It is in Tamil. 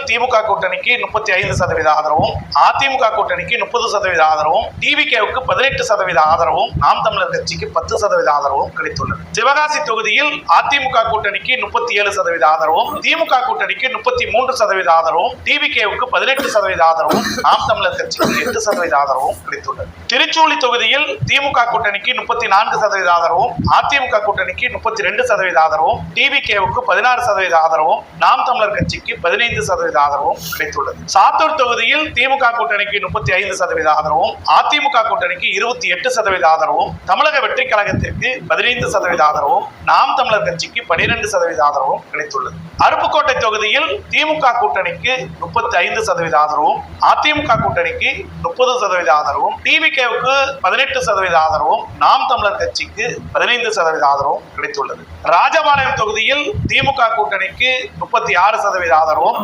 திமுக கூட்டணிக்கு 35% ஆதரவும், அதிமுக கூட்டணிக்கு 30% ஆதரவும், டிவிகேவுக்கு 18% ஆதரவும், நாம் தமிழர் கட்சிக்கு 10% ஆதரவும் கிடைத்துள்ளது. சிவகாசி தொகுதியில் அதிமுக கூட்டணிக்கு 37% ஆதரவும், திமுக கூட்டணிக்கு 33% ஆதரவும், டிவிகேவுக்கு 18% ஆதரவும், நாம் தமிழர் கட்சிக்கு 8% ஆதரவும் கிடைத்துள்ளது. திருச்சூழி தொகுதியில் திமுக கூட்டணிக்கு 34% ஆதரவும், அதிமுக கூட்டணிக்கு 32% ஆதரவும், டிவிகேவுக்கு 16% ஆதரவும், நாம் தமிழர் கட்சிக்கு 15% ஆதரவும் கிடைத்துள்ளது. சாத்தூர் தொகுதியில் திமுக கூட்டணிக்கு 35% ஆதரவும், அதிமுக கூட்டணிக்கு 28% ஆதரவும், தமிழக வெற்றி கழகத்திற்கு 15% ஆதரவும், நாம் தமிழர் கட்சிக்கு 12% ஆதரவும் கிடைத்துள்ளது. அருப்புக்கோட்டை தொகுதியில் திமுக கூட்டணிக்கு 35% ஆதரவும், அதிமுக கூட்டணிக்கு 30% ஆதரவும், டிவிகேவுக்கு 18% ஆதரவும், நாம் தமிழர் கட்சிக்கு 15% ஆதரவும் கிடைத்துள்ளது. ராஜபாளையம் தொகுதியில் திமுக கூட்டணிக்கு 36% ஆதரவும்,